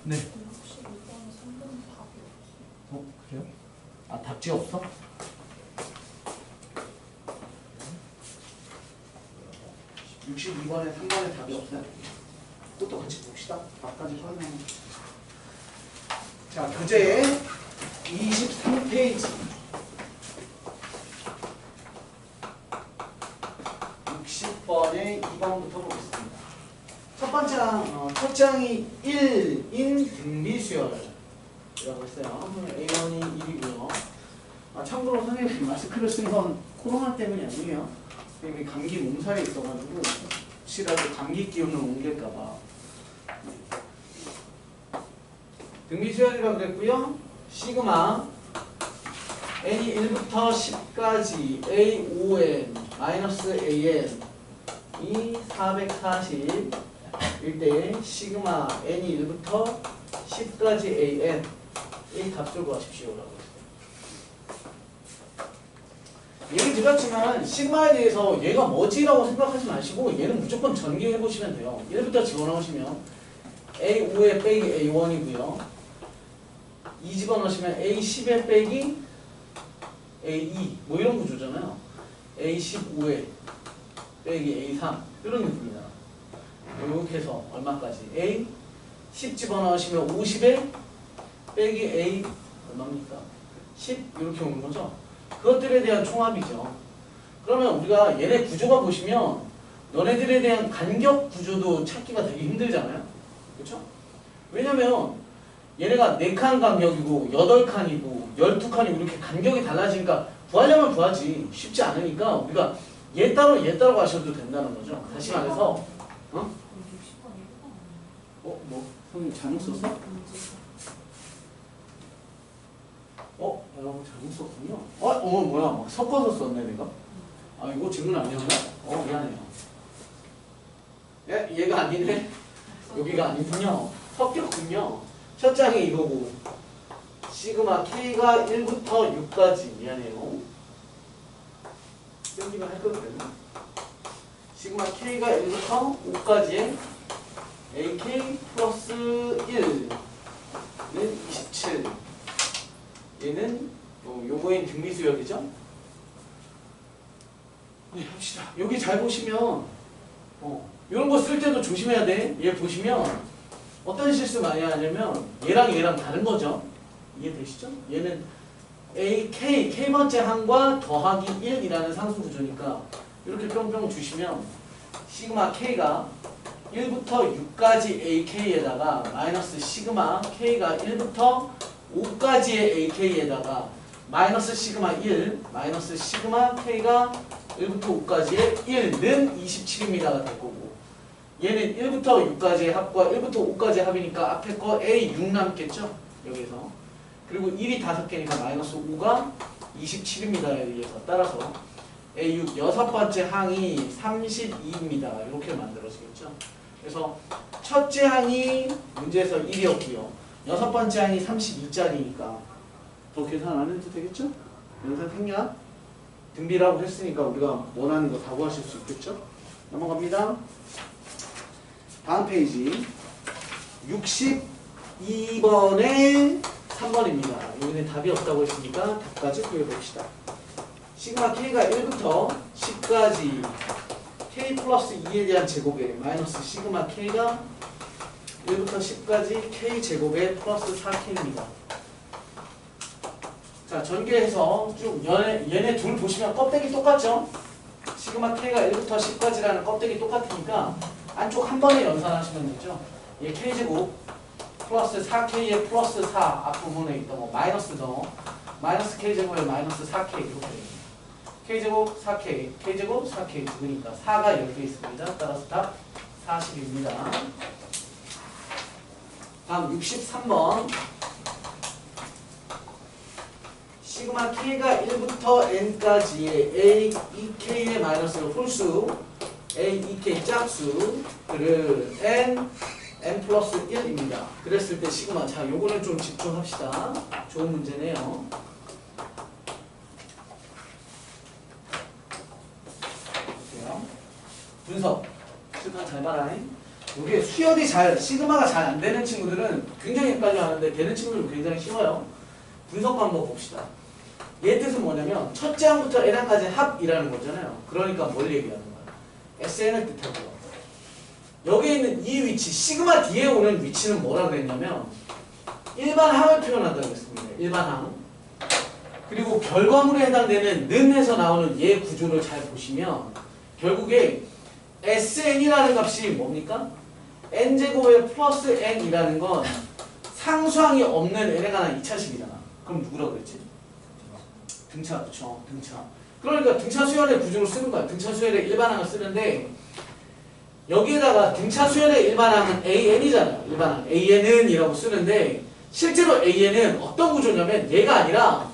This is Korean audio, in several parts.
네. 62번에 3번은 답이 없어. 그래요? 아, 답지 없어? 62번에 3번에 답이 없어요? 그것도 같이 봅시다. 답까지 설명해. 자, 교재 23페이지. 60번에 2번부터 보겠습니다. 첫 번째 첫 장이 1인 등비수열이라고 했어요. A1이 1이고요. 참고로 선생님 마스크를 쓴 건 코로나 때문이 아니에요. 선생님이 감기 몸살이 있어가지고 혹시라도 감기 기운을 옮길까봐. 등비수열이라고 그랬고요. 시그마 n이 1부터 10까지 A5n 마이너스 AN 이 440 일때 시그마 n이 1부터 10까지 AN 이 값을 구하십시오라고 했어요. 얘기 드렸지만 시그마에 대해서 얘가 뭐지라고 생각하지 마시고 얘는 무조건 전개해 보시면 돼요. 1부터 집어넣으시면 A5에 빼기 A1이고요. 2 집어넣으시면 A10에 빼기 A2 뭐 이런 구조잖아요. A15에 빼기 A3 이런 느낌입니다. 이렇게 해서 얼마까지? A10 집어넣으시면 50에 빼기 A 얼마입니까? 10 이렇게 오는 거죠. 그것들에 대한 총합이죠. 그러면 우리가 얘네 구조가 보시면 너네들에 대한 간격 구조도 찾기가 되게 힘들잖아요. 그렇죠? 왜냐면 얘네가 4칸 간격이고 8칸이고 12칸이고 이렇게 간격이 달라지니까 구하려면 구하지 쉽지 않으니까 우리가 얘 따로 가셔도 된다는 거죠. 다시 말해서 60번 뭐? 선생님 잘못 썼어? 여러분 잘못 썼군요. 뭐야 막 섞어서 썼네 내가. 이거 질문 아니었나? 미안해요. 얘가 아니네. 여기가 아니군요. 섞였군요. 첫 장이 이거고 시그마 K가 1부터 6까지 미안해요. 땡기면 할 거 그랬나? 시그마 K가 1부터 5까지의 AK 플러스 1는 27 얘는 요거인 등비수열이죠? 네, 합시다. 여기 잘 보시면 이런 거 쓸 때도 조심해야 돼. 얘 보시면 어떤 실수 많이 하냐면 얘랑 다른 거죠. 이해되시죠? 얘는 K번째 항과 더하기 1이라는 상수 구조니까 이렇게 뿅뿅 주시면 시그마 K가 1부터 6까지 AK에다가 마이너스 시그마 K가 1부터 5까지의 AK에다가 마이너스 시그마 1 마이너스 시그마 K가 1부터 5까지의 1는 27입니다가 될 거고 얘는 1부터 6까지의 합과 1부터 5까지의 합이니까 앞에 거 A6 남겠죠? 여기서 그리고 1이 5개니까 마이너스 5가 27입니다에 의해서 따라서 A6 6번째 항이 32입니다. 이렇게 만들어지겠죠? 그래서 첫째 항이 문제에서 1이었고요. 6번째 항이 32짜리니까 더 계산 안 해도 되겠죠? 연산 생략 등비라고 했으니까 우리가 원하는 거 다 구하실 수 있겠죠? 넘어갑니다. 다음 페이지 62번에 3번입니다. 여기는 답이 없다고 했으니까 답까지 구해봅시다. 시그마 K가 1부터 10까지 K 플러스 2에 대한 제곱에 마이너스 시그마 K가 1부터 10까지 K 제곱에 플러스 4K입니다. 자, 전개해서 쭉 얘네 둘 보시면 껍데기 똑같죠? 시그마 K가 1부터 10까지라는 껍데기 똑같으니까 안쪽 한 번에 연산하시면 되죠. 얘 K제곱 플러스 4K에 플러스 4 앞부분에 있던 거 마이너스 더 마이너스 K제곱에 마이너스 4K 이렇게 됩니다. K제곱 4K K제곱 4K 그러니까 4가 10개 있습니다. 따라서 답 40입니다. 다음 63번 시그마 K가 1부터 N까지의 A, EK의 마이너스를 홀수 A, EK 짝수를 N 플러스 1입니다. 그랬을 때 시그마 자 요거는 좀 집중합시다. 좋은 문제네요. 볼게요. 분석 실판 잘 봐라. 이게 수열이 시그마가 잘 안 되는 친구들은 굉장히 헷갈려 하는데 되는 친구들은 굉장히 쉬워요. 분석 방법 봅시다. 얘 뜻은 뭐냐면 첫째 항부터 n항까지 합이라는 거잖아요. 그러니까 뭘 얘기하는 거야? SN을 뜻하고요. 여기에 있는 이 위치, 시그마 뒤에 오는 위치는 뭐라 그랬냐면 일반항을 표현한다고 했습니다. 일반항. 그리고 결과물에 해당되는 는에서 나오는 얘 구조를 잘 보시면 결국에 SN이라는 값이 뭡니까? n제곱에 플러스 n이라는 건 상수항이 없는 n에 관한 2차식이잖아. 그럼 누구라고 그랬지? 등차, 그쵸? 등차. 그러니까 등차 수열의 구조를 쓰는 거야. 등차 수열의 일반항을 쓰는데 여기에다가 등차 수열의 일반항은 AN이잖아요. 일반항. AN은 이라고 쓰는데 실제로 AN은 어떤 구조냐면 얘가 아니라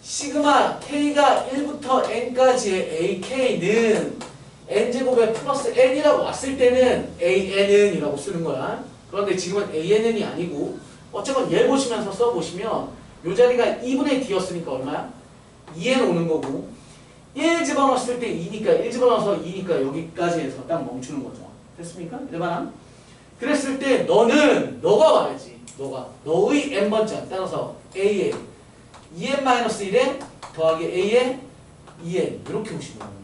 시그마 K가 1부터 N까지의 AK는 N제곱에 플러스 N이라고 왔을 때는 AN은 이라고 쓰는 거야. 그런데 지금은 ANN이 아니고 어쩌면 얘 보시면서 써보시면 요 자리가 2분의 D였으니까 얼마야? 2N 오는 거고 1 집어넣었을 때 2니까 1 집어넣어서 2니까 여기까지 해서 딱 멈추는 거죠. 됐습니까? 일반항. 그랬을 때 너가 와야지. 너의 n번째 따라서 a에 2n-1에 더하기 a에 2n 이렇게 오시면 됩니다.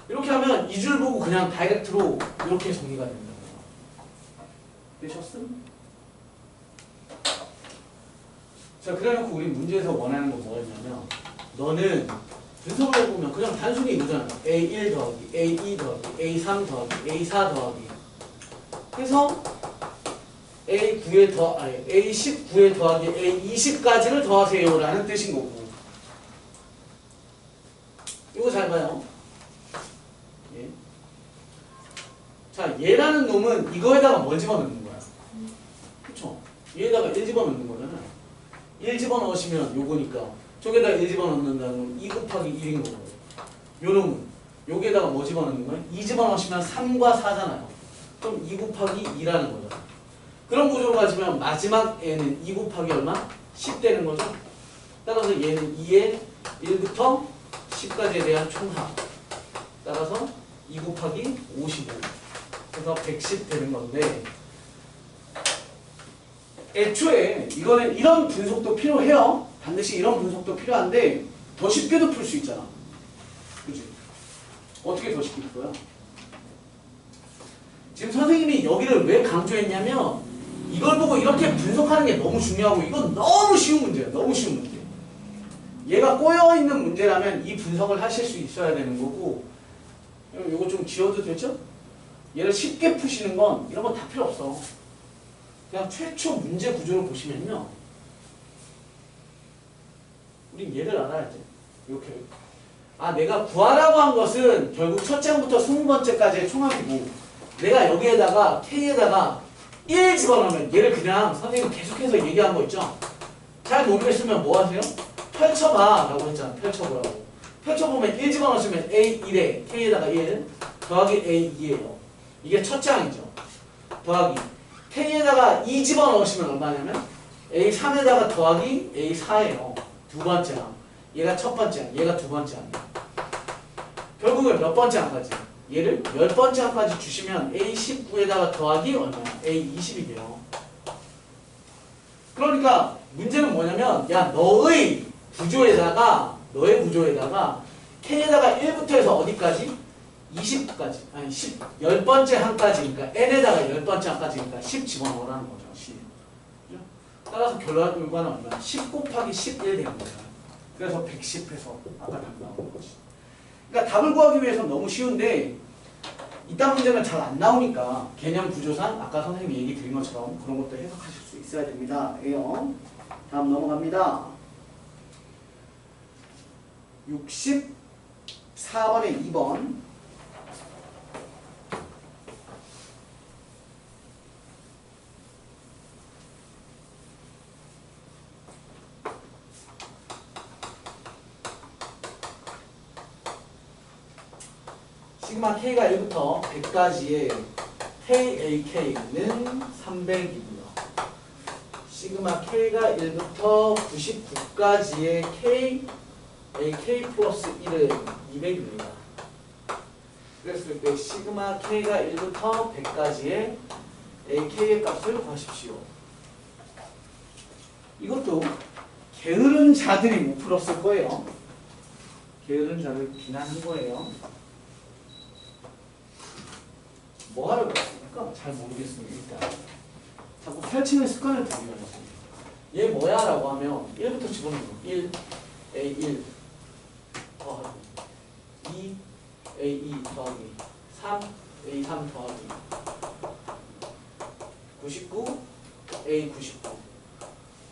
이렇게 하면 이 줄 보고 그냥 다이렉트로 이렇게 정리가 됩니다. 되셨음? 자, 그래놓고 우리 문제에서 원하는 거 뭐였냐면 너는 분석을 해보면 그냥 단순히 이거잖아. A1 더하기 A2 더하기 A3 더하기 A4 더하기 해서 A19에 더하기 A20까지를 더하세요 라는 뜻인 거고 이거 잘 봐요. 예. 자, 얘라는 놈은 이거에다가 뭘 집어넣는 거야? 그쵸? 얘에다가 1 집어넣는 거잖아. 1 집어넣으시면 요거니까 저기에다가 1 집어넣는다는 건 2 곱하기 1인 거고요. 요 놈은 여기에다가 뭐 집어넣는 거야? 2 집어넣으시면 3과 4잖아요. 그럼 2 곱하기 2라는 거죠. 그런 구조로 가지면 마지막 애는 2 곱하기 얼마? 10 되는 거죠. 따라서 얘는 2에 1부터 10까지에 대한 총합. 따라서 2 곱하기 55. 그래서 110 되는 건데 애초에 이거는 이런 분석도 필요해요. 반드시 이런 분석도 필요한데 더 쉽게도 풀 수 있잖아. 그치? 어떻게 더 쉽게 풀어요? 지금 선생님이 여기를 왜 강조했냐면 이걸 보고 이렇게 분석하는 게 너무 중요하고 이건 너무 쉬운 문제예요. 너무 쉬운 문제. 얘가 꼬여있는 문제라면 이 분석을 하실 수 있어야 되는 거고 이거 좀 지워도 되죠? 얘를 쉽게 푸시는 건 이런 거 다 필요 없어. 그냥 최초 문제 구조를 보시면요. 우린 얘를 알아야지. 이렇게. 아, 내가 구하라고 한 것은 결국 첫째 항부터 20번째까지의 총합이고 내가 여기에다가 K에다가 1 집어넣으면 얘를 그냥 선생님 계속해서 얘기한 거 있죠? 잘 모르겠으면 뭐 하세요? 펼쳐봐 라고 했잖아. 펼쳐보라고. 펼쳐보면 1 집어넣으시면 A1에 K에다가 1 더하기 A2에요. 이게 첫째 항이죠. 더하기 K에다가 2 집어넣으시면 얼마냐면 A3에다가 더하기 A4예요. 두 번째 항. 얘가 첫 번째 항, 얘가 두 번째 항이에요. 결국은 몇 번째 항까지? 얘를 10번째 항까지 주시면 A19에다가 더하기 얼마야? A20이 돼요. 그러니까 문제는 뭐냐면 야 너의 구조에다가 K에다가 1부터 해서 어디까지? 20까지 아니 10번째 항까지 그러니까 N에다가 10번째 항까지니까 10 집어넣으라는 거죠. 10. 그죠? 따라서 결과는 얼마야? 10 곱하기 11 되는 거야. 그래서 110 해서 아까 답 나온 거지. 그러니까 답을 구하기 위해서는 너무 쉬운데 이딴 문제는 잘 안 나오니까 개념 구조상 아까 선생님이 얘기 드린 것처럼 그런 것도 해석하실 수 있어야 됩니다. 예요. 다음 넘어갑니다. 64번에 2번. 시그마 K가 1부터 100까지의 KAK는 300이고요. 시그마 K가 1부터 99까지의 KAK 플러스 1은 200입니다. 그랬을 때 시그마 K가 1부터 100까지의 AK의 값을 구하십시오. 이것도 게으른 자들이 못 풀었을 거예요. 게으른 자를 비난한 거예요. 뭐 하러 그랬습니까? 잘 모르겠습니다. 일단 자꾸 펼치는 습관을 들이는 것입니다. 얘 뭐야? 라고 하면 1부터 집어넣고 1, A1 더하기 2, A2 더하기 3, A3 더하기 99, A99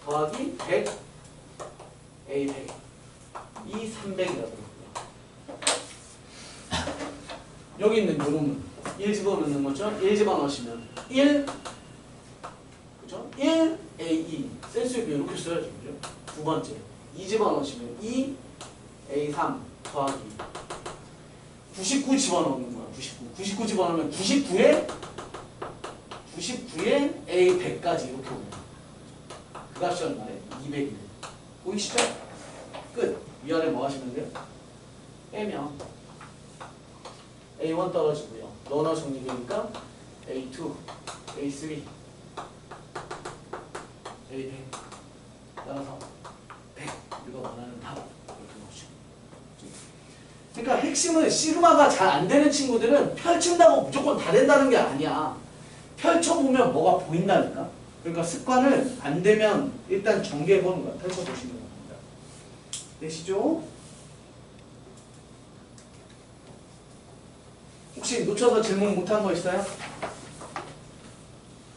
더하기 100, A100 이 300이라고 그러고요. 여기 있는 요놈은 1 집어넣는 거죠? 1 집어넣으시면 1 그죠? 1 A2 센스욕이 이렇게 써야죠. 그죠? 두 번째 2 집어넣으시면 2 A3 더하기 99 집어넣는 거야. 99 집어넣으면 99에 A100까지 이렇게 오는 거야. 그 값이 얼마래? 200이네. 보이시죠? 끝. 위아래 뭐 하시면 돼요? 빼면 A1 떨어지고요. 러너 정리되니까 A2, A3, A100 따라서 100 우리가 원하는 답 이렇게 넣으시고. 그러니까 핵심은 시그마가 잘 안 되는 친구들은 펼친다고 무조건 다 된다는 게 아니야. 펼쳐보면 뭐가 보인다니까. 그러니까 습관을 안 되면 일단 전개해보는 거야. 펼쳐보시는 겁니다. 되시죠? 혹시 놓쳐서 질문 못한 거 있어요?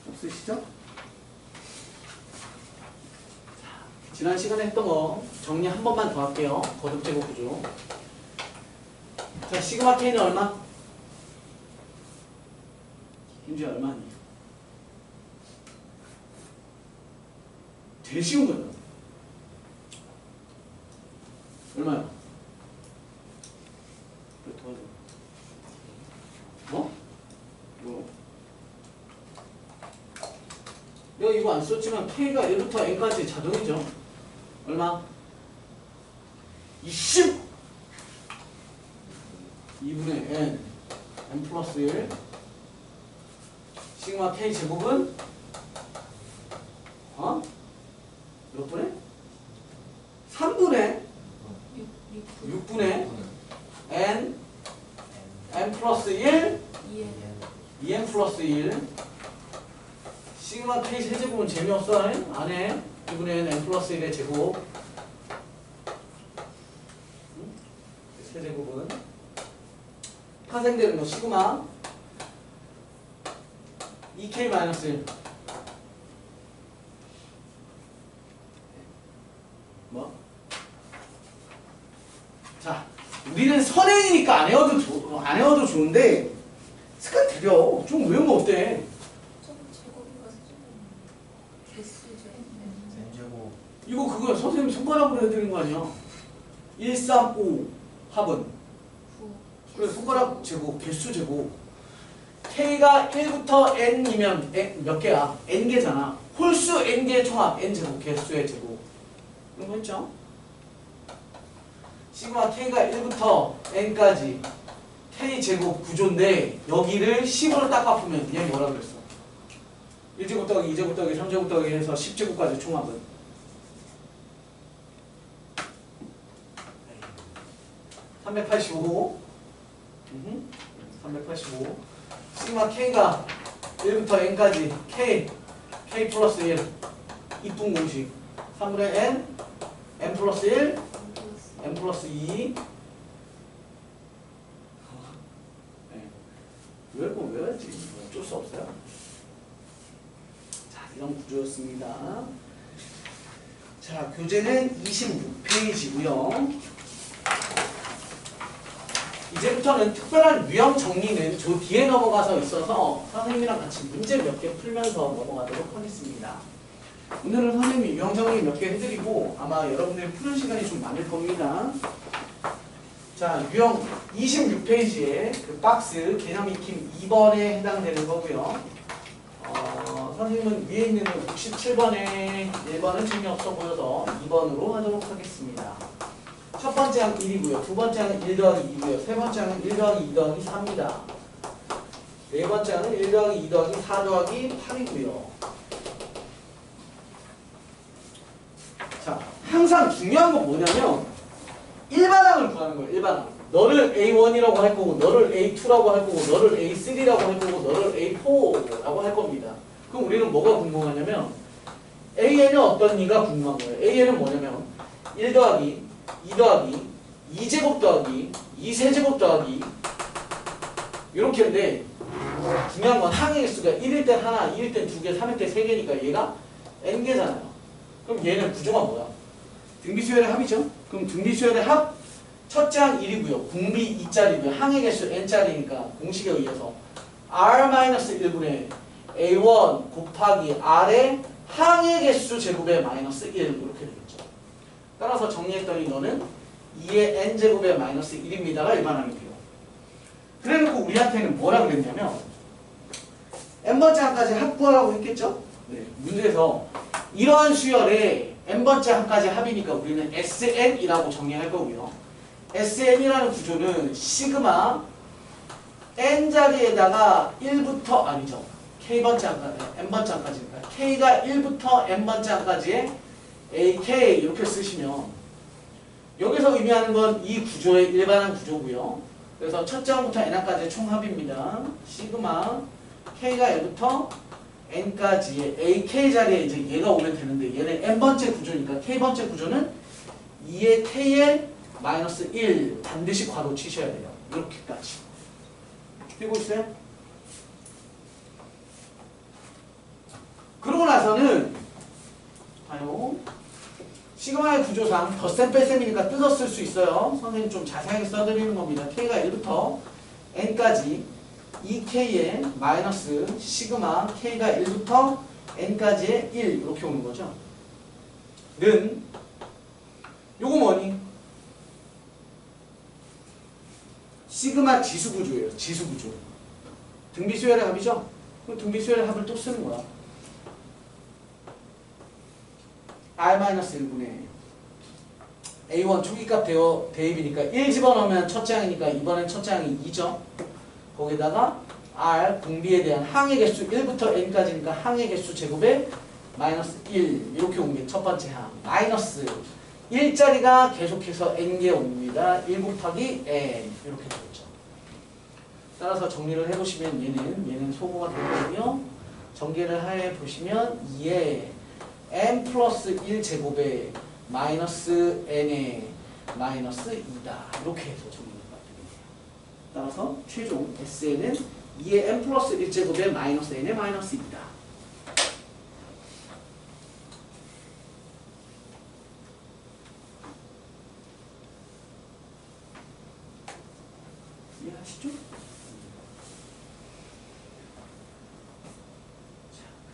없으시죠? 지난 시간에 했던 거 정리 한 번만 더 할게요. 거듭 제곱 구조. 자, 시그마 K는 얼마? 김주희 얼마니? 제일 쉬운 거죠. 얼마야? 도와줘. 뭐? 뭐? 내가 이거 안 썼지만 K가 1부터 N까지 자동이죠. 얼마? 20! 2분의 N N 플러스 1 시그마 K 제곱은 몇 분의? 3분의 6분의 N N 플러스 1 2N 플러스 1 시그마 K 세제곱은 재미없어. 안에 2분의 N 플러스 1의 제곱 세제곱은 파생되는 거 시그마 2K 마이너스 1 뭐? 자, 우리는 선행이니까 안 외워도 좋은데 습관 들여. 좀 외우면 어때? 이거 그거 선생님 손가락으로 해드린 거 아니야? 1, 3, 5 합은? 그래, 손가락 제곱, 개수 제곱. K가 1부터 N이면 몇 개야? N개잖아. 홀수 N개의 총합, N제곱, 개수의 제곱. 그런 거 있죠? 시그마 K가 1부터 N까지 K제곱 구조인데 여기를 10으로 딱 바꾸면 얘 뭐라 그랬어? 1제곱 더하기 2제곱 더하기 3제곱 더하기 해서 10제곱까지 총합은 385 385 시그마 K가 1부터 N까지 K 플러스 1 이쁜 공식 3분의 N 플러스 1 N 플러스 2 외울 거 외워야지. 어쩔 수 없어요. 자, 이런 구조였습니다. 자, 교재는 26페이지고요. 이제부터는 특별한 유형 정리는 저 뒤에 넘어가서 있어서 선생님이랑 같이 문제 몇 개 풀면서 넘어가도록 하겠습니다. 오늘은 선생님이 유형 정리 몇 개 해드리고 아마 여러분들이 푸는 시간이 좀 많을 겁니다. 자, 유형 26페이지에 그 박스 개념 익힘 2번에 해당되는 거고요. 선생님은 위에 있는 67번에 1번은 재미없어 보여서 2번으로 하도록 하겠습니다. 첫 번째 항 1이고요. 두 번째 항은 1 더하기 2고요. 세 번째 항은 1 더하기 2 더하기 4입니다. 네 번째 항은 1 더하기 2 더하기 4 더하기 8이고요. 자, 항상 중요한 건 뭐냐면 일반항을 구하는 거예요. 일반항. 너를 A1이라고 할 거고 너를 A2라고 할 거고 너를 A3라고 할 거고 너를 A4라고 할 겁니다. 그럼 우리는 뭐가 궁금하냐면 AN은 어떤 이가 궁금한 거예요. AN은 뭐냐면 1 더하기 2 더하기 2제곱 더하기 2세제곱 더하기 이렇게인데 중요한 건 항의 개수가 1일 땐 하나, 2일 땐 2개, 3일 땐 3개니까 얘가 n개잖아요. 그럼 얘는 구조가 뭐야? 등비수열의 합이죠. 그럼 등비수열의 합 첫째 항 1이고요. 궁비 2짜리고요. 항의 개수 n짜리니까 공식에 의해서 r-1분의 a1 곱하기 r의 항의 개수 제곱의 마이너스 1 이렇게 되겠죠. 따라서 정리했더니 너는 2의 n제곱의 마이너스 1입니다가 일반항이고요. 그래놓고 우리한테는 뭐라 그랬냐면 n번째 항까지 합구하라고 했겠죠? 네. 문제에서 이러한 수열의 n번째 항까지 합이니까 우리는 SN이라고 정리할 거고요. SN이라는 구조는 시그마 n자리에다가 1부터 아니죠. k번째 항까지, n번째 항까지니까 k가 1부터 n번째 항까지의 AK 이렇게 쓰시면 여기서 의미하는 건 이 구조의 일반항 구조고요. 그래서 첫째 항부터 n항까지의 총합입니다. 시그마 k가 1부터 n까지의 AK 자리에 이제 얘가 오면 되는데 얘는 n번째 구조니까 k번째 구조는 2의 k의 마이너스 1 반드시 괄호 치셔야 돼요. 이렇게까지. 되고 있어요? 그러고 나서는 봐요. 시그마의 구조상 덧셈 뺄셈이니까 뜯어 쓸 수 있어요. 선생님 좀 자세하게 써드리는 겁니다. k가 1부터 n까지 2k의 마이너스 시그마 k가 1부터 n까지의 1 이렇게 오는 거죠. 는 요거 뭐니? 시그마 지수구조예요. 지수구조. 등비수열의 합이죠? 그럼 등비수열의 합을 또 쓰는 거야. R-1분의 A1 초기값 대입이니까 1 집어넣으면 첫째 항이니까 이번엔 첫째 항이 2죠. 거기다가 R 공비에 대한 항의 개수 1부터 n까지니까 항의 개수 제곱에 마이너스 1 이렇게 온 게 첫 번째 항. 마이너스 1짜리가 계속해서 n개 옵니다. 1 곱하기 n 이렇게 되겠죠. 따라서 정리를 해보시면 얘는 소모가 되거든요. 전개를 해 보시면 2에 n 플러스 1 제곱에 마이너스 n의 마이너스 2다. 이렇게 해서 정리가 되겠네요. 따라서 최종 SN은 2의 n 플러스 1 제곱에 마이너스 n의 마이너스 2다. 이해하시죠? 자,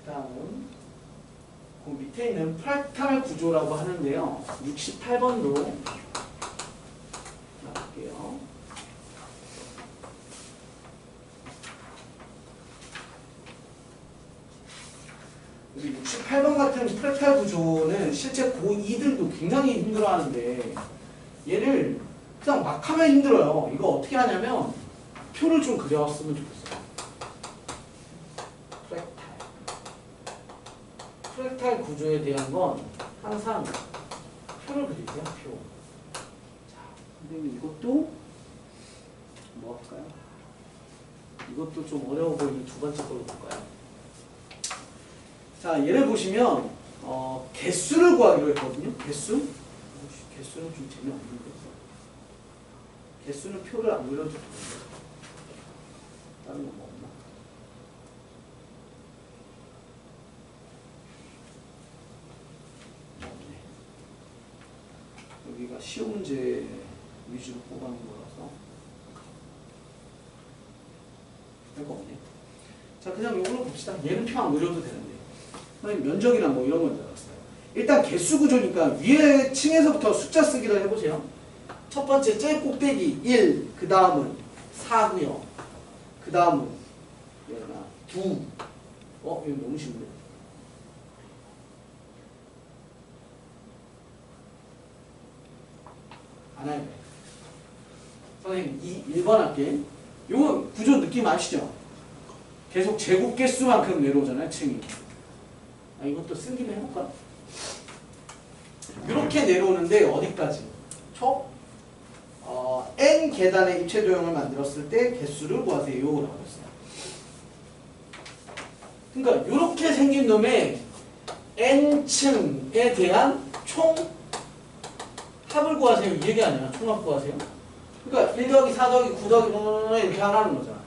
그 다음 그 밑에 있는 프랙탈 구조라고 하는데요. 68번도 볼게요. 여기 68번 같은 프랙탈 구조는 실제 고2들도 굉장히 힘들어하는데 얘를 그냥 막 하면 힘들어요. 이거 어떻게 하냐면 표를 좀 그려왔으면 좋겠어요. 프랙탈 구조에 대한 건 항상 표를 그리세요. 표. 자, 선생님 이것도 뭐 할까요? 이것도 좀 어려워 보이는 두 번째 걸로 볼까요? 자, 얘를 보시면 개수를 구하기로 했거든요. 개수는 좀 재미없는데 개수는 표를 안 그려도 되는데 다른 거 뭐 없나? 여기가 시험 문제 위주로 뽑아놓은 거라서 별거 없네. 자, 그냥 이걸로 봅시다. 얘는 표 안 그려도 되는데 면적이나 뭐 이런 건 들어갔어요. 일단 개수 구조니까 위에 층에서부터 숫자 쓰기를 해보세요. 첫 번째 제일 꼭대기 1, 그 다음은 4고요. 그 다음은 2. 이거 너무 쉽네. 안 많아야 돼. 선생님 1번 할게. 요거 구조 느낌 아시죠? 계속 제곱 개수만큼 내려오잖아요, 층이. 이것도 쓴 김에 해볼까? 이렇게 내려오는데 어디까지? 총 n 계단의 입체 도형을 만들었을 때 개수를 구하세요. 라고 했어요. 그러니까 이렇게 생긴 놈의 n층에 대한 총 합을 구하세요. 이 얘기 아니야. 총합 구하세요. 그러니까 1 더하기 4 더하기 9 더하기 이렇게 하라는 거잖아.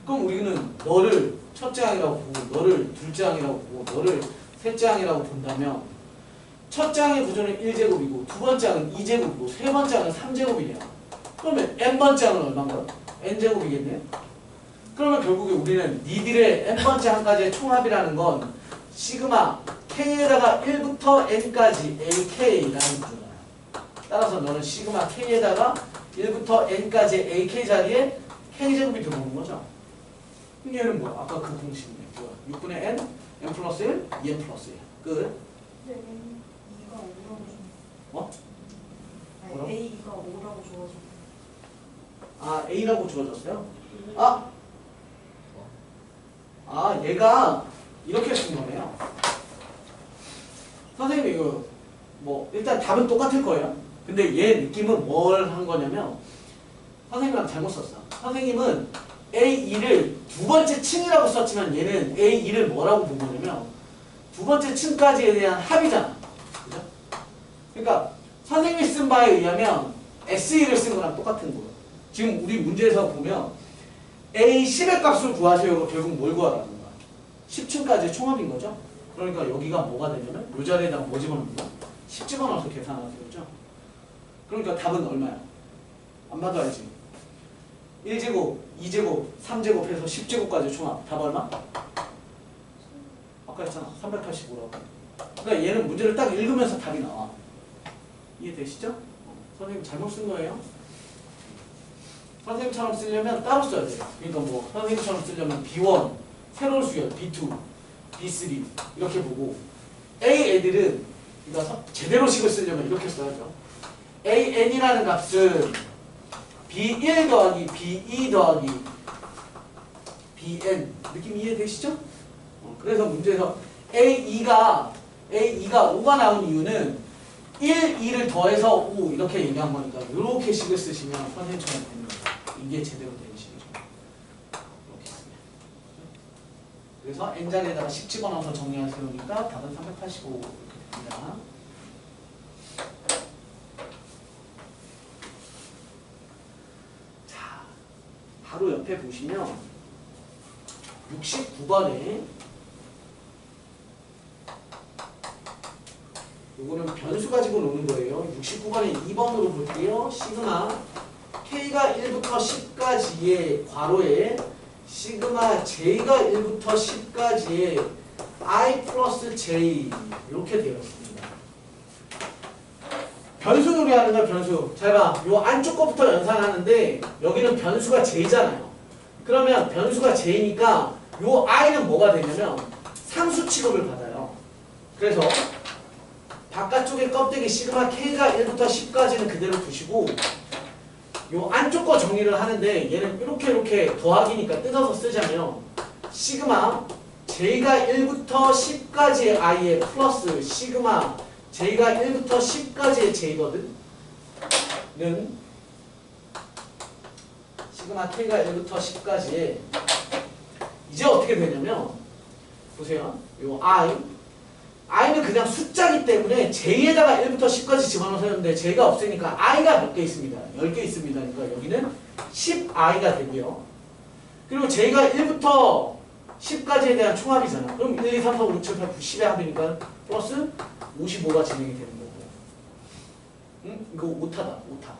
그럼 우리는 너를 첫째 항이라고 보고 너를 둘째 항이라고 보고 너를 셋째 항이라고 본다면 첫째 항의 구조는 1제곱이고 두 번째 항은 2제곱이고 세 번째 항은 3제곱이냐. 그러면 n번째 항은 얼마인가요? n제곱이겠네요. 그러면 결국에 우리는 니들의 n번째 항까지의 총합이라는 건 시그마 k에다가 1부터 n까지 ak라는 구조잖아요. 따라서 너는 시그마 k에다가 1부터 n까지 ak 자리에 k제곱이 들어오는 거죠. 얘는 뭐야? 아까 그 공식이네. 6분의 n, n 플러스 1, 2n 플러스 1. 끝. 네, A가 5라고 좀. 뭐? 뭐라고? 아니, A가 5라고 줘가지고. 아, a라고 주어졌어요? 얘가 이렇게 쓴 거네요. 선생님 이거 뭐 일단 답은 똑같을 거예요. 근데 얘 느낌은 뭘 한 거냐면 선생님이랑 잘못 썼어. 선생님은 A2를 두 번째 층이라고 썼지만 얘는 A2를 뭐라고 본 거냐면 두 번째 층까지에 대한 합이잖아. 그죠? 그러니까 선생님이 쓴 바에 의하면 S2를 쓴 거랑 똑같은 거예요. 지금 우리 문제에서 보면 A10의 값을 구하세요. 결국 뭘 구하라는 거야? 10층까지의 총합인 거죠? 그러니까 여기가 뭐가 되냐면 이 자리에다가 뭐 집어넣는 거야? 10 집어넣어서 계산하세요. 그죠? 그러니까 답은 얼마야? 안 봐도 알지? 1제곱, 2제곱, 3제곱 해서 10제곱까지 총합. 답 얼마? 아까 했잖아. 385라고. 그러니까 얘는 문제를 딱 읽으면서 답이 나와. 이해되시죠? 선생님 잘못 쓴 거예요. 선생님처럼 쓰려면 따로 써야 돼요. 그러니까 뭐 선생님처럼 쓰려면 B1, 새로운 수열, B2, B3 이렇게 보고 A 애들은 그러니까 제대로 식을 쓰려면 이렇게 써야죠. AN이라는 값은 B1 더하기 B2 더하기 BN 느낌 이해되시죠? 그래서 문제에서 A2가 5가 나온 이유는 1, 2를 더해서 5 이렇게 얘기한 거니까 이렇게 식을 쓰시면 선생님처럼 되는 거예요. 이게 제대로 된 식이죠. 이렇게 쓰면. 그래서 n자리에다가 10 집어넣어서 정리하세요니까 답은 385 이렇게 됩니다. 자, 바로 옆에 보시면 69번에 요거는 변수 가지고 노는 거예요. 69번에 2번으로 볼게요. 시그마 K가 1부터 10까지의 괄호에 시그마 J가 1부터 10까지의 I 플러스 J 이렇게 되어 있습니다. 변수 놀이하는 거야. 변수. 잘 봐. 요 안쪽 거부터 연산하는데 여기는 변수가 J잖아요. 그러면 변수가 J니까 요 I는 뭐가 되냐면 상수 취급을 받아요. 그래서 바깥쪽의 껍데기 시그마 K가 1부터 10까지는 그대로 두시고 요 안쪽 거 정리를 하는데 얘는 이렇게 더하기니까 뜯어서 쓰자면 시그마 J가 1부터 10까지의 I에 플러스 시그마 J가 1부터 10까지의 J거든 는 시그마 K가 1부터 10까지의 이제 어떻게 되냐면 보세요. 요 I는 그냥 숫자기 때문에 J에다가 1부터 10까지 집어넣어서 했는데 J가 없으니까 I가 몇 개 있습니다. 10개 있습니다. 그러니까 여기는 10I가 되고요. 그리고 J가 1부터 10까지에 대한 총합이잖아. 그럼 1, 2, 3, 4, 5, 6, 7, 8, 9, 10의 합이니까 플러스 55가 진행이 되는 거고. 응? 이거 오타다. 오타.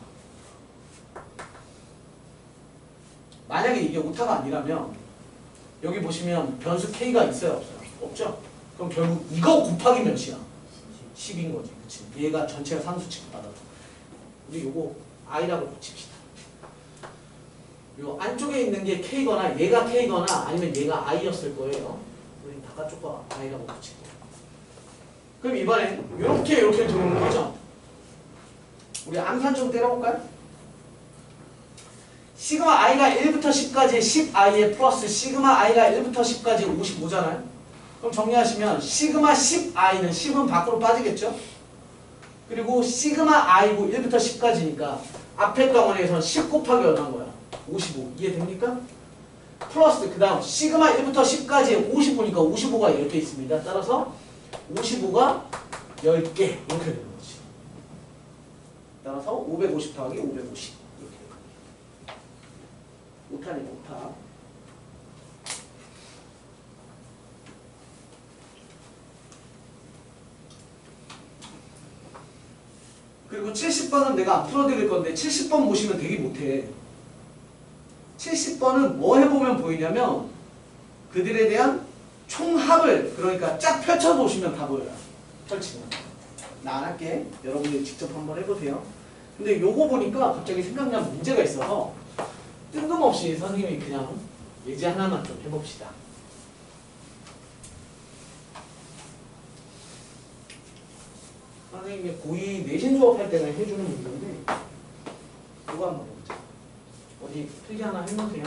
만약에 이게 오타가 아니라면 여기 보시면 변수 K가 있어요? 없어요? 없죠? 그럼 결국 이거 곱하기 몇이야? 10인 거지. 그치? 얘가 전체가 상수 취급받아서. 우리 요거 I라고 붙입시다. 요 안쪽에 있는 게 K거나 얘가 K거나 아니면 얘가 I였을 거예요. 우리 바깥쪽 거 I라고 붙이고. 그럼 이번엔 요렇게 들어오는 거죠? 우리 암산 좀 때려볼까요? 시그마 i가 1부터 10까지 10i에 플러스 시그마 i가 1부터 10까지 55잖아요. 그럼 정리하시면 시그마 10i는 10은 밖으로 빠지겠죠? 그리고 시그마 i고 1부터 10까지니까 앞에 덩어리에서 10 곱하기 얼마인 거야? 55. 이해됩니까? 플러스 그 다음 시그마 1부터 10까지 55니까 55가 10개 있습니다. 따라서 55가 10개 이렇게 되는 거지. 따라서 550 더하기 550 이렇게 되는 거야. 5탄이네 5탄. 그리고 70번은 내가 안 풀어드릴 건데 70번 보시면 되게 못해. 70번은 뭐 해보면 보이냐면 그들에 대한 총합을 그러니까 쫙 펼쳐보시면 다 보여요. 펼치면. 나 안 할게. 여러분들이 직접 한번 해보세요. 근데 요거 보니까 갑자기 생각난 문제가 있어서 뜬금없이 선생님이 그냥 예제 하나만 좀 해봅시다. 선생님이 고2 내신 수업할 때는 해주는 문제인데 이거 한번 해보자. 어디 필기 하나 해놓으세요.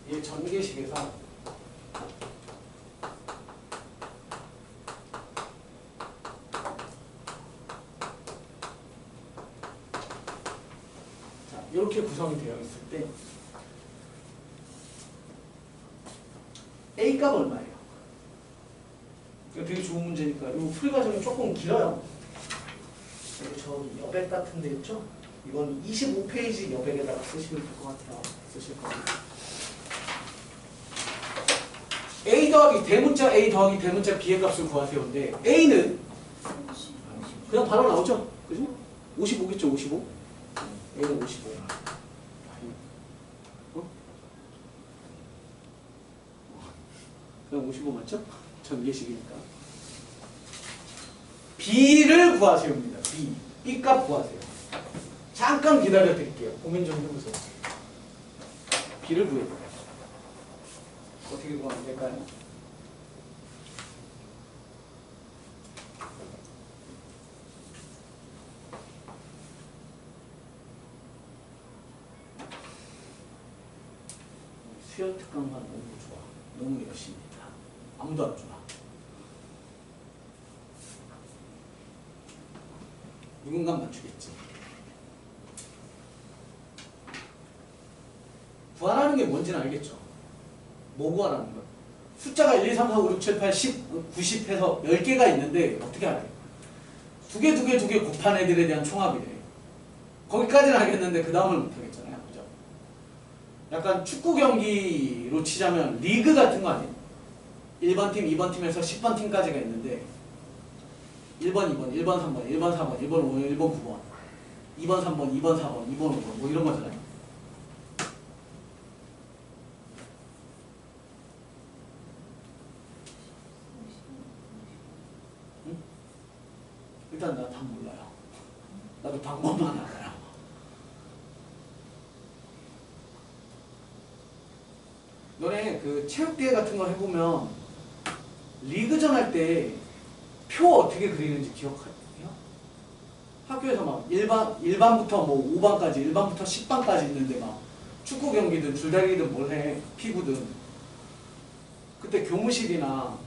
이 전개식에서 자, 이렇게 구성이 되어 있을 때 A 값 얼마예요? 이거 되게 좋은 문제니까 이 풀이 과정이 조금 길어요. 여기 저기 여백 같은 데 있죠? 이건 25페이지 여백에다가 쓰시면 될 것 같아요. 쓰실 거예요. A 더하기 대문자 A 더하기 대문자 B의 값을 구하세요. 근데 A는 그냥 바로 나오죠? 그죠? 55겠죠? 55? A는 55. 어? 그냥 55 맞죠? 전개식이니까. B를 구하세요입니다. B. B 값 구하세요. 잠깐 기다려 드릴게요. 고민 좀 해보세요. B를 구해요. 어떻게 구하면 될까요? 수열 특강만 너무 좋아. 너무 열심히 했다. 아무도 안 주나. 누군가 맞추겠지. 구하라는 게 뭔지는 알겠죠? 뭐 구하라는 거야? 숫자가 1, 2, 3, 4, 5, 6, 7, 8, 10, 90 해서 10개가 있는데 어떻게 알아요? 두 개 곱한 애들에 대한 총합이래. 거기까지는 알겠는데 그 다음을 못하겠잖아요. 그죠? 약간 축구 경기로 치자면 리그 같은 거 아니에요? 1번 팀, 2번 팀에서 10번 팀까지가 있는데 1번, 2번, 1번, 3번, 1번, 4번, 1번, 5번, 1번, 9번 2번, 3번, 2번, 4번, 2번, 5번 뭐 이런 거잖아요. 일단 나 답 몰라요. 나도 방법만 알아요. 너네 그 체육대회 같은 거 해보면 리그전 할 때 표 어떻게 그리는지 기억해요? 학교에서 막 1반부터 뭐 5반까지 1반부터 10반까지 있는데 막 축구 경기든 줄다리기든 뭘 해, 피구든 그때 교무실이나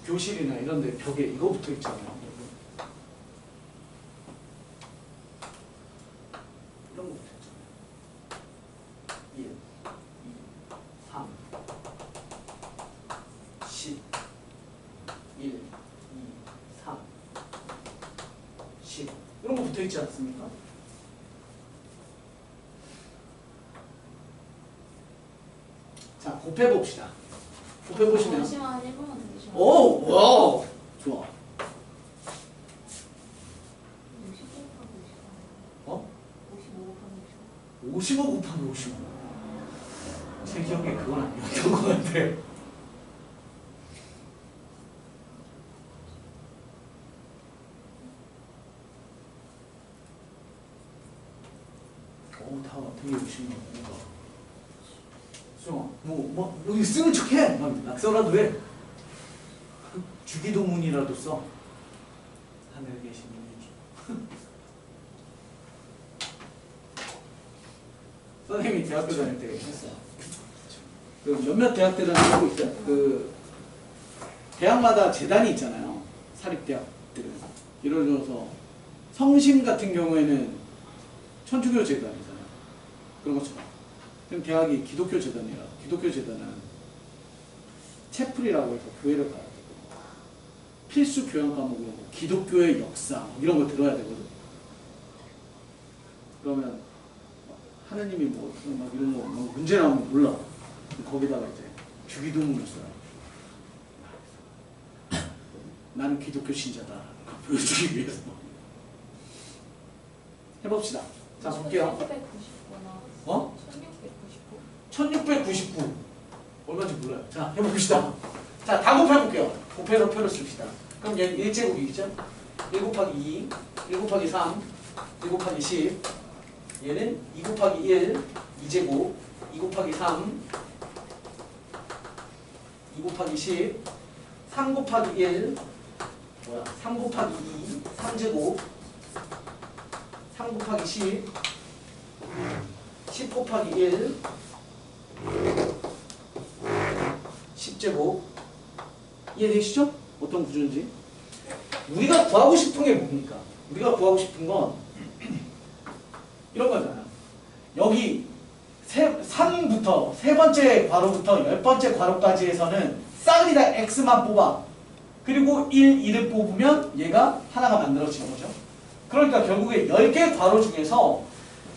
교실이나 이런 데 벽에 이거 붙어 있잖아요. 이런 거 붙어 있잖아요. 1, 2, 3, 10, 1, 2, 3, 10 이런 거 붙어 있지 않습니까? 자, 곱해봅시다. 곱해보시면 잠시만 1분만 더 주시면 오! 와! 좋아. 55 곱하기 55. 제 기억에 그건 아니었던 것 같아요. 다 되게 열심히 뭔가. 여기 쓰는 척해. 막 낙서라도 해. 주기도문이라도 써. 하늘에 계신 분이. 선생님이 대학교 다닐 때 했어요. 그 몇몇 대학들은 하고 있어요. 그 대학마다 재단이 있잖아요. 사립대학들은. 예를 들어서 성심 같은 경우에는 천주교 재단이잖아요. 그런 것처럼. 그럼 대학이 기독교 재단이라 기독교 재단은 채플이라고 해서 교회를 가야 되고 필수 교양 과목으로 기독교의 역사 이런 거 들어야 되거든. 그러면 하느님이 뭐 막 이런 거 문제 나오면 몰라. 거기다가 이제 주기도문을 써요. 나는 기독교 신자다. 보여주기 위해서. 해봅시다. 자, 볼게요. 1699나. 1699. 얼마인지 몰라요. 자, 해봅시다. 자, 다 곱해볼게요. 곱해서 표를 씁시다. 그럼 얘는 1제곱이겠죠? 1 곱하기 2, 1 곱하기 3, 1 곱하기 10. 얘는 2 곱하기 1, 2제곱, 2 곱하기 3, 2 곱하기 10, 3 곱하기 1, 3 곱하기 2, 3제곱, 3 곱하기 10, 10 곱하기 1, 10제곱. 이해되시죠? 어떤 구조인지. 우리가 구하고 싶은 게 뭡니까? 우리가 구하고 싶은 건 이런 거잖아요. 여기 3부터 세 번째 괄호부터 10번째 괄호까지에서는 싸그리 다 x만 뽑아. 그리고 1, 2를 뽑으면 얘가 하나가 만들어지는 거죠. 그러니까 결국에 10개 괄호 중에서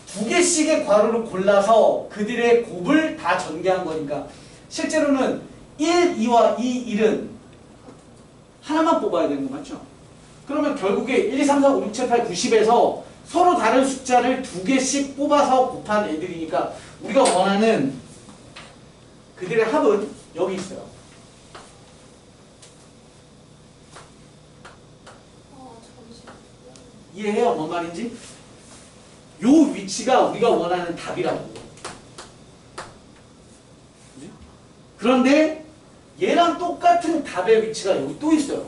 2개씩의 괄호를 골라서 그들의 곱을 다 전개한 거니까 실제로는 1, 2와 2, 1은 하나만 뽑아야 되는 거 맞죠? 그러면 결국에 1, 2, 3, 4, 5, 6, 7, 8, 90에서 서로 다른 숫자를 2개씩 뽑아서 곱한 애들이니까 우리가 원하는 그들의 합은 여기 있어요. 이해해요? 뭔 말인지? 요 위치가 우리가 원하는 답이라고. 그런데 얘랑 똑같은 답의 위치가 여기 또 있어요.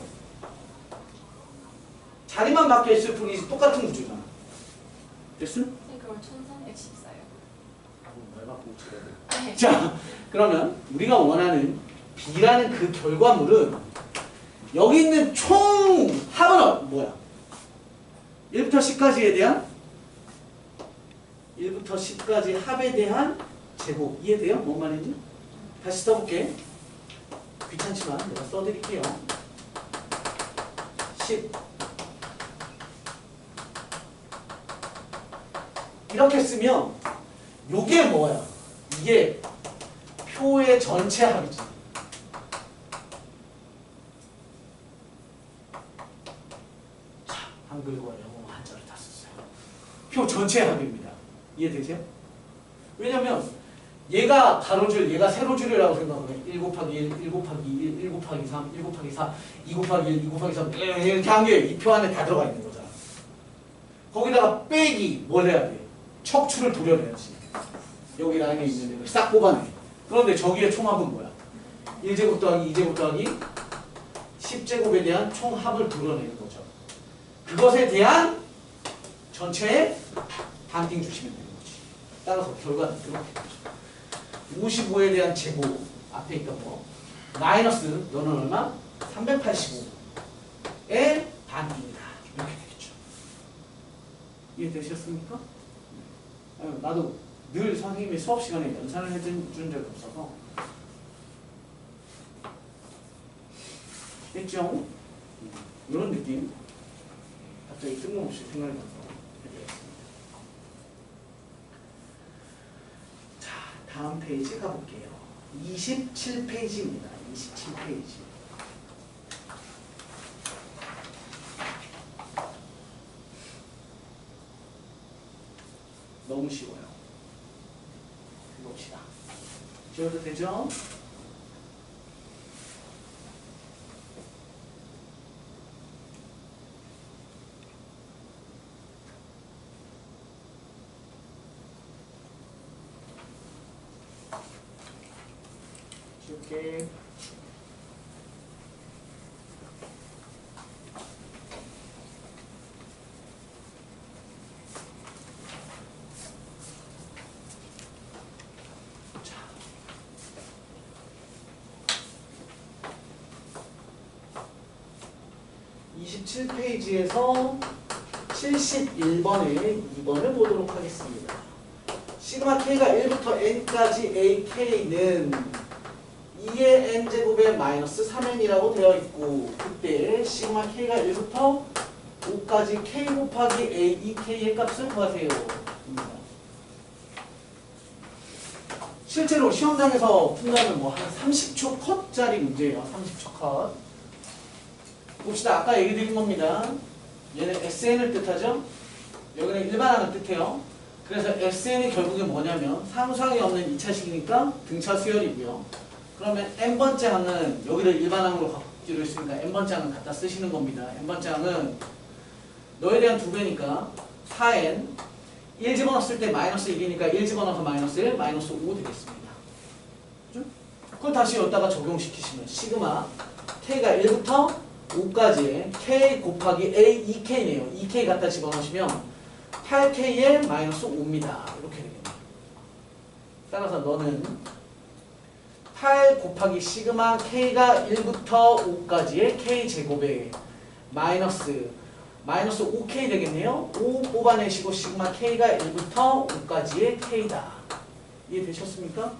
자리만 바뀌어 있을 뿐이지 똑같은 구조잖아. 됐어? 그걸 1314요. 말 바꾸고 쳐야 돼. 자, 그러면 우리가 원하는 B라는 그 결과물은 여기 있는 총 합은 뭐야? 1부터 10까지에 대한 1부터 10까지 합에 대한 제곱. 이해돼요? 뭔 말인지? 다시 써볼게. 귀찮지만 내가 써드릴게요. 10 이렇게 쓰면 요게 뭐야? 이게 표의 전체 합이지. 자, 한글과 영어 한자를 다 썼어요. 표 전체 합입니다. 이해되세요? 왜냐면 얘가 가로줄, 얘가 세로줄이라고 생각을 해. 1 곱하기 1, 1 곱하기 1, 1 곱하기 3, 1 곱하기 4, 2 곱하기 1, 2 곱하기 3 이렇게 한 게 이 표 안에 다 들어가 있는 거잖아. 거기다가 빼기 뭘 해야 돼? 척추를 도려내야지. 여기 라인에 있는 애를 싹 뽑아내. 그런데 저기의 총합은 뭐야? 1제곱 더하기 2제곱 더하기 10제곱에 대한 총합을 도려내는 거죠. 그것에 대한 전체의 반띵 주시면 되는 거지. 따라서 결과는 그렇게 되죠. 55에 대한 제곱 앞에 있던 거 마이너스 너는 얼마? 385의 반띵이다. 이렇게 되겠죠. 이해되셨습니까? 나도 늘 선생님이 수업 시간에 연산을 해준 적이 없어서 됐죠? 이런 느낌 갑자기 뜬금없이 생각이 나서 해드렸습니다. 자, 다음 페이지 가볼게요. 27페이지입니다. 27페이지. 너무 쉬워요. 지워도 되죠? 지울게. 자. 27페이지에서 71번에 2번을 보도록 하겠습니다. 시그마 k가 1부터 n까지 ak는 2의 n제곱에 마이너스 3n이라고 되어 있고, 그때 시그마 k가 1부터 5까지 k 곱하기 a, 2k의 값을 구하세요. 실제로 시험장에서 푼다면 뭐 한 30초 컷짜리 문제예요. 30초 컷. 봅시다. 아까 얘기 드린 겁니다. 얘는 SN을 뜻하죠? 여기는 일반항을 뜻해요. 그래서 SN이 결국에 뭐냐면 상수항이 없는 2차식이니까 등차 수열이고요. 그러면 n번째 항은 여기를 일반항으로 바꾸기로 했으니까 n번째 항은 갖다 쓰시는 겁니다. n번째 항은 너에 대한 2배니까 4n 1 집어넣었을 때 마이너스 1이니까 1 집어넣어서 마이너스 1, 마이너스 5 되겠습니다. 그죠? 그걸 다시 여기다가 적용시키시면 시그마 k가 1부터 5까지의 k 곱하기 a 2k네요. 2k 갖다 집어넣으시면 8k에 마이너스 5입니다. 이렇게 되겠네요. 따라서 너는 8 곱하기 시그마 k가 1부터 5까지의 k 제곱에 마이너스 5k 되겠네요. 5 뽑아내시고 시그마 k가 1부터 5까지의 k다. 이해되셨습니까?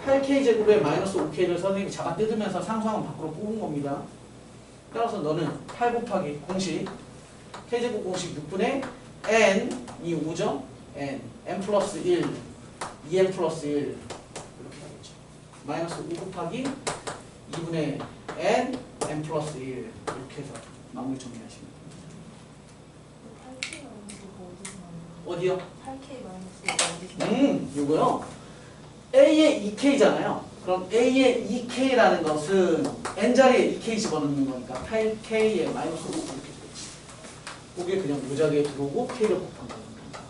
8k 제곱에 마이너스 5k를 선생님이 잡아 뜯으면서 상수항은 밖으로 뽑은 겁니다. 따라서 너는 8 곱하기 공식 k제곱 공식 6분의 n 이 5죠? n 플러스 1 2n 플러스 1 이렇게 되겠죠. 마이너스 5 곱하기 2분의 n 플러스 1 이렇게 해서 마무리 정리하시면 됩니다. 8K 마이너스 어디요? 8K 마이너스 어디서? 요거요. a의 2k잖아요. 그럼 a의 2k라는 것은 n자리에 2k 집어넣는 거니까 8k에 마이너스 5 이렇게 되겠지. 그게 그냥 무작위에 들어오고 k를 곱한 겁니다.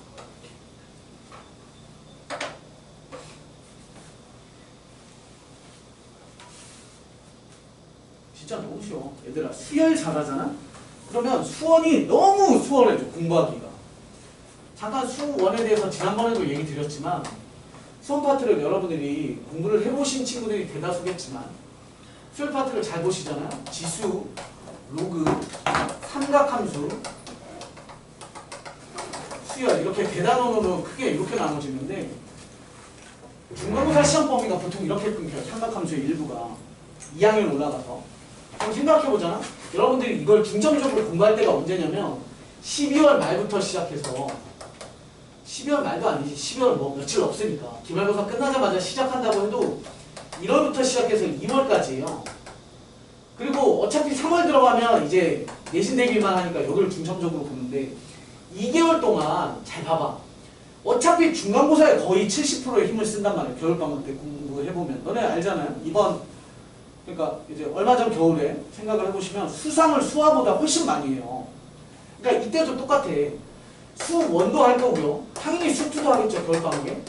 진짜 너무 쉬워. 얘들아 수열 잘하잖아? 그러면 수원이 너무 수월해져. 공부하기가. 잠깐 수원에 대해서 지난번에도 얘기 드렸지만 수원 파트를 여러분들이 공부를 해보신 친구들이 대다수겠지만 수열 파트를 잘 보시잖아요. 지수, 로그, 삼각함수, 수열 이렇게 대단원으로 크게 이렇게 나눠지는데 중간고사 시험 범위가 보통 이렇게 끊겨요. 삼각함수의 일부가 2학년 올라가서. 그럼 생각해보잖아. 여러분들이 이걸 중점적으로 공부할 때가 언제냐면 12월 말부터 시작해서 12월 말도 아니지. 12월 뭐 며칠 없으니까. 기말고사 끝나자마자 시작한다고 해도 1월부터 시작해서 2월까지예요. 그리고 어차피 3월 들어가면 이제 내신 대기만 하니까 여기를 중점적으로 보는데 2개월 동안 잘 봐봐. 어차피 중간고사에 거의 70%의 힘을 쓴단 말이에요. 겨울방학 때 공부해보면. 너네 알잖아요. 이번 그러니까 이제 얼마 전 겨울에 생각을 해보시면 수상을 수화보다 훨씬 많이 해요. 그러니까 이때도 똑같아. 수원도 할 거고요. 당연히 수투도 하겠죠. 겨울방학에.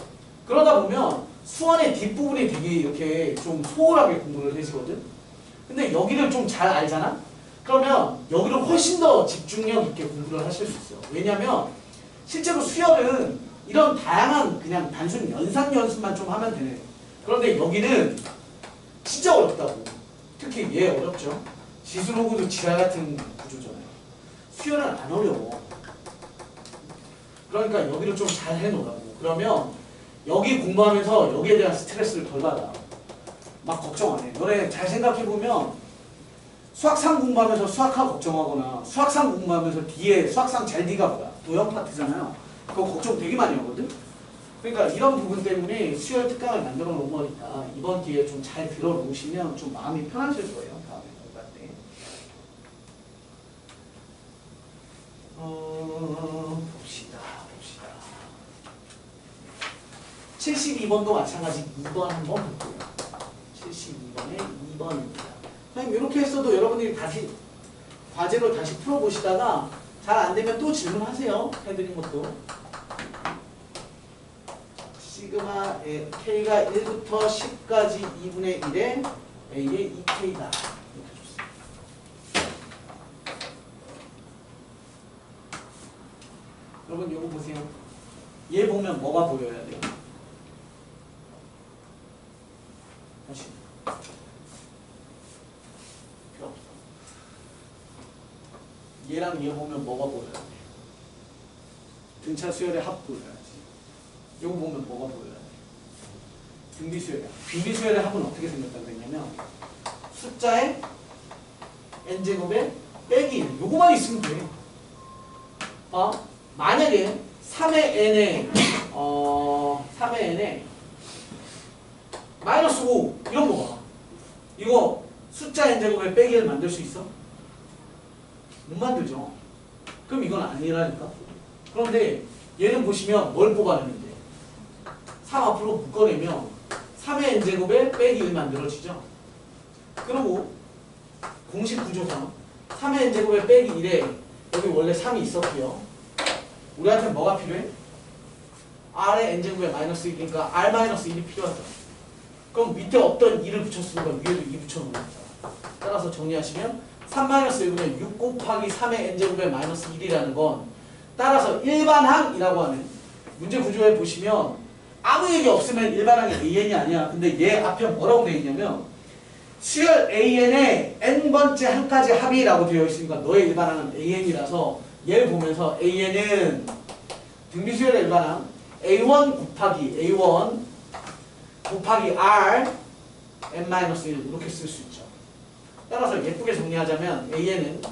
그러다 보면 수원의 뒷부분이 되게 이렇게 좀 소홀하게 공부를 해지거든. 근데 여기를 좀 잘 알잖아? 그러면 여기를 훨씬 더 집중력 있게 공부를 하실 수 있어요. 왜냐면 실제로 수열은 이런 다양한 그냥 단순 연산 연습만 좀 하면 되네. 그런데 여기는 진짜 어렵다고. 특히 얘 어렵죠. 지수로그도 지하 같은 구조잖아요. 수열은 안 어려워. 그러니까 여기를 좀 잘 해놓으라고. 그러면 여기 공부하면서 여기에 대한 스트레스를 덜 받아. 막 걱정 안 해. 너네 잘 생각해보면 수학상 공부하면서 수학하 걱정하거나 수학상 공부하면서 뒤에 수학상 잘 D가 뭐야? 도형 파트잖아요. 그거 걱정 되게 많이 하거든? 그러니까 이런 부분 때문에 수열 특강을 만들어 놓은 거니까 이번 기회에 좀 잘 들어 놓으시면 좀 마음이 편하실 거예요. 다음에 공부할 때. 봅시다. 72번도 마찬가지 2번 한번 볼게요. 72번에 2번입니다. 선생님 이렇게 했어도 여러분들이 다시 과제로 다시 풀어보시다가 잘 안되면 또 질문하세요. 해드린 것도. 시그마 K가 1부터 10까지 2분의 1에 A의 2K다. 이렇게 줬어요. 여러분 이거 보세요. 얘 보면 뭐가 보여야 돼요? 다시. 필요 없어. 얘랑 얘 보면 뭐가 보여야 돼? 등차 수열의 합 보여야지. 이거 보면 뭐가 보여야 돼? 등비 수열의 합. 등비 수열의 합은 어떻게 생겼다고 했냐면 숫자에 n제곱에 빼기 1. 요거만 있으면 돼. 만약에 3의 n에 마이너스 5 이런 거 봐. 이거 숫자 n제곱에 빼기 1 만들 수 있어? 못 만들죠. 그럼 이건 아니라니까. 그런데 얘는 보시면 뭘 뽑아내면 돼? 3 앞으로 묶어내면 3의 n제곱에 빼기 1 만들어지죠. 그리고 공식 구조상 3의 n제곱에 빼기 1에 여기 원래 3이 있었고요. 우리한테 뭐가 필요해? r의 n제곱에 마이너스 1이니까 r-1이 필요하죠. 그럼 밑에 없던 2를 붙였으니까 위에도 2 붙여놓는 거잖아. 따라서 정리하시면 3-1분의 6 곱하기 3의 n제곱에 마이너스 1이라는 건 따라서 일반항이라고 하는 문제 구조에 보시면 아무 얘기 없으면 일반항이 AN이 아니야. 근데 얘 앞에 뭐라고 되어 있냐면 수열 AN의 n번째 항까지 합이라고 되어 있으니까 너의 일반항은 AN이라서 얘를 보면서 AN은 등비수열의 일반항 A1 곱하기 R n-1 이렇게 쓸 수 있죠. 따라서 예쁘게 정리하자면 AN은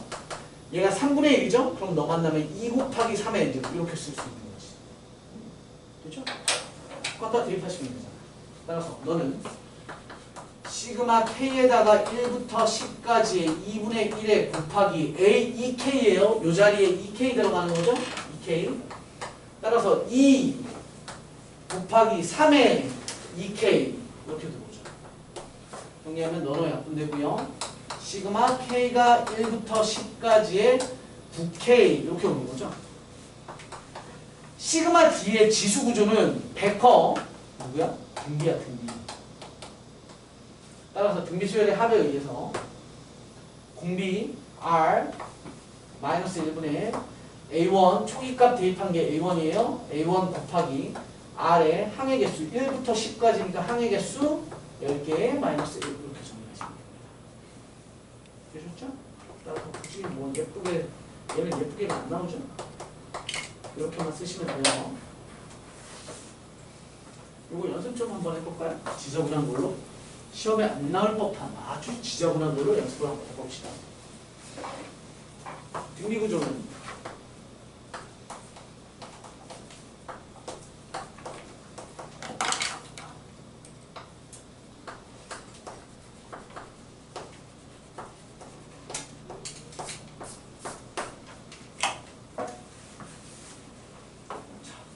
얘가 3분의 1이죠? 그럼 너 만나면 2 곱하기 3의 n제곱 이렇게 쓸 수 있는 거지. 됐죠? 갖다 대입하시면 되잖아. 따라서 너는 시그마 K에다가 1부터 10까지의 2분의 1에 곱하기 A 2K예요. 요 자리에 2K 들어가는 거죠? 2K. 따라서 2 곱하기 3의 2K 이렇게 들어오죠. 정리하면 너로 약분되고요. 시그마 K가 1부터 10까지의 9K 이렇게 오는 거죠. 시그마 D의 지수 구조는 베커 누구야? 등비야, 등비. 따라서 등비 수열의 합에 의해서 공비 R 마이너스 1분의 A1 초기값 대입한 게 A1이에요. A1 곱하기 R의 항의 개수 1부터 10까지니까 항의 개수 10개 마이너스 1 이렇게 정리하시면 됩니다. 되셨죠? 따라서 굳이 뭐 예쁘게 얘는 예쁘게는 안 나오죠. 이렇게만 쓰시면 돼요. 이거 연습 좀 한번 해볼까요? 지저분한 걸로 시험에 안 나올 법한 아주 지저분한 걸로 연습을 한번 해봅시다. 등비 구조는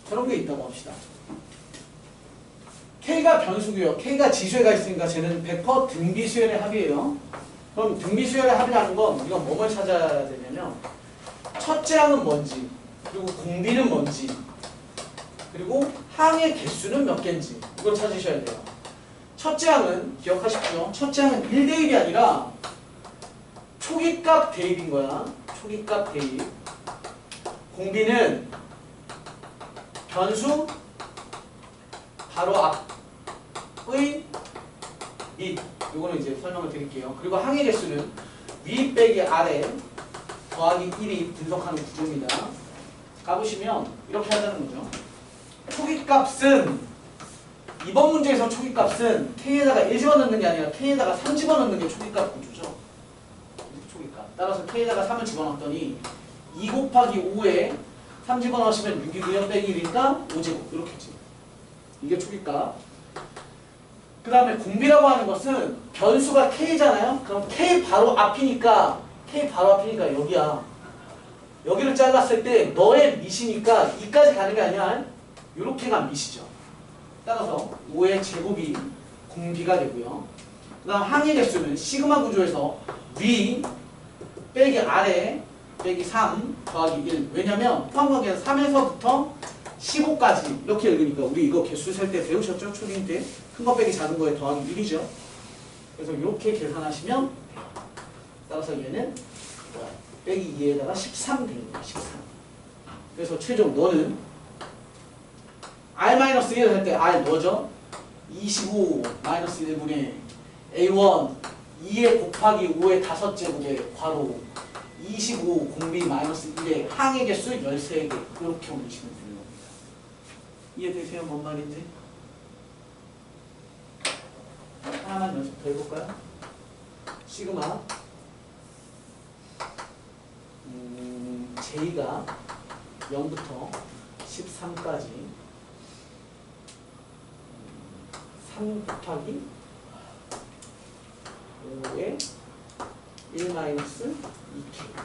저런 게 있다고 합시다. K가 변수고요. K가 지수에가 있으니까 쟤는 100% 등비수열의 합이에요. 그럼 등비수열의 합이라는 건 우리가 뭐를 찾아야 되냐면 첫째 항은 뭔지, 그리고 공비는 뭔지, 그리고 항의 개수는 몇 개인지 이걸 찾으셔야 돼요. 첫째 항은 기억하십시오. 첫째 항은 1대입이 아니라 초기값 대입인 거야. 초기값 대입. 공비는 변수 바로 앞의 밑. 이거는 이제 설명을 드릴게요. 그리고 항의 개수는 위 빼기 아래 더하기 1이 분석하는 구조입니다. 가보시면 이렇게 하자는 거죠. 초기값은 이번 문제에서 초기값은 K에다가 1 집어넣는 게 아니라 K에다가 3 집어넣는 게 초기값 구조죠. 초기값. 따라서 K에다가 3을 집어넣었더니 2 곱하기 5에 3 집어넣으시면 6이고요. 빼기 1이니까 5제곱 이렇게지. 이게 초기값. 그 다음에 공비라고 하는 것은 변수가 K잖아요. 그럼 K 바로 앞이니까 여기야. 여기를 잘랐을 때 너의 밑이니까 2까지 가는 게 아니야. 이렇게가 밑이죠. 따라서 5의 제곱이 공비가 되고요. 그 다음 항의 개수는 시그마 구조에서 위 빼기 아래 빼기 3 더하기 1. 왜냐면 포함관계는 3에서부터 15까지 이렇게 읽으니까 우리 이거 개수 셀 때 배우셨죠? 초딩 때. 큰 거 빼기 작은 거에 더하기 1이죠. 그래서 이렇게 계산하시면 따라서 얘는 뭐야? 빼기 2에다가 13 되는 거야. 13. 그래서 최종 너는 R-1 할 때 R 뭐죠? 25 마이너스 1분의 A1 2에 곱하기 5의 5제곱에 괄호 25 공비 마이너스 1의 항의 개수 13개 이렇게 올리시면 되는 겁니다. 이해되세요? 뭔 말인지? 하나만 연습 더 해볼까요? 시그마 J가 0부터 13까지 3 곱하기 5에 1 마이너스 2k.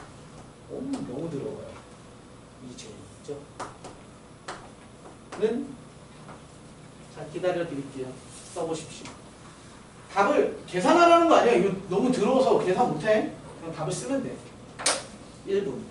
너무 들어가요. 2제곱이죠. 는 자 기다려 드릴게요. 써보십시오. 답을 계산하라는 거 아니야. 이거 너무 들어서 계산 못해. 그냥 답을 쓰면 돼. 1분.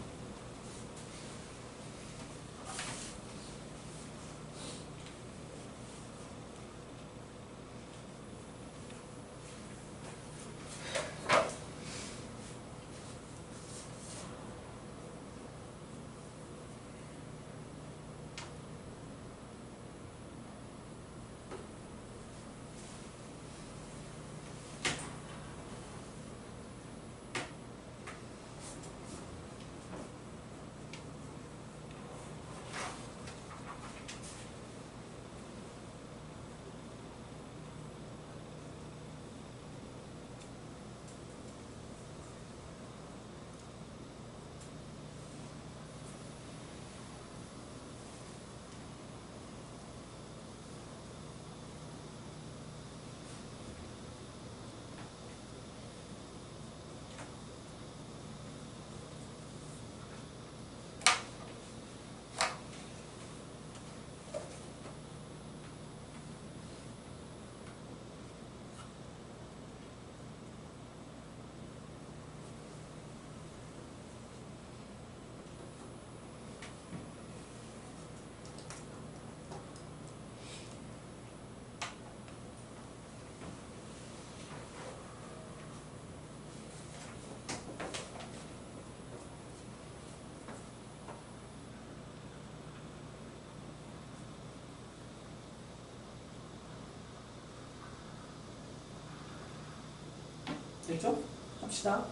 됐죠? 합시다.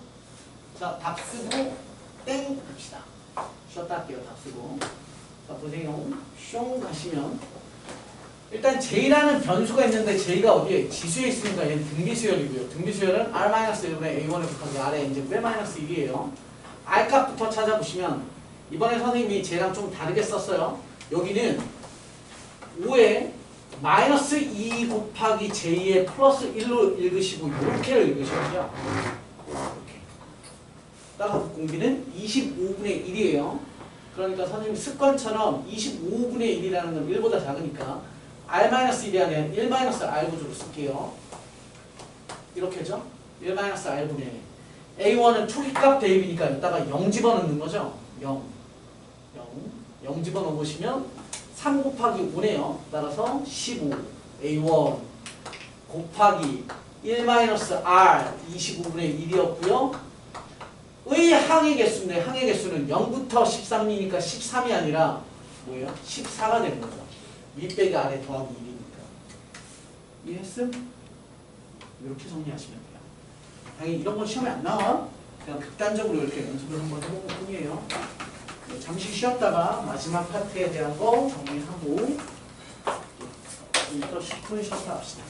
자, 답 쓰고 땡 합시다. 쉬었다 할게요. 답 쓰고. 자, 보세요. 숑 가시면 일단 J라는 변수가 있는데 J가 어디에? 지수에 있으니까 얘는 등비수열이고요. 등비수열은 R-1분의 A1에 곱하기 R에 이제 빼-1이에요. R 값부터 찾아보시면 이번에 선생님이 J랑 좀 다르게 썼어요. 여기는 5에 마이너스 2 곱하기 J의 플러스 1로 읽으시고 이렇게를 읽으셔야죠. 이렇게. 따라서 공비는 25분의 1이에요. 그러니까 선생님 습관처럼 25분의 1이라는 건 1보다 작으니까 R-1이 아니라 1-R 구조로 쓸게요. 이렇게죠? 1-R분의 A1은 초기값 대입이니까 여기다가 0 집어넣는 거죠. 0 집어넣으시면 3 곱하기 5네요. 따라서 15 A1 곱하기 1-R 25분의 1이었고요. 의 항의 개수인데 항의 개수는 0부터 13이니까 13이 아니라 뭐예요? 14가 되는 거죠. 위 빼기 아래 더하기 1이니까. 이해했음? 이렇게 정리하시면 돼요. 당연히 이런 건 시험에 안 나와. 그냥 극단적으로 이렇게 연습을 한번 해보는 뿐이에요. 잠시 쉬었다가 마지막 파트에 대한 거 정리하고 또 10분 쉬었다 합시다.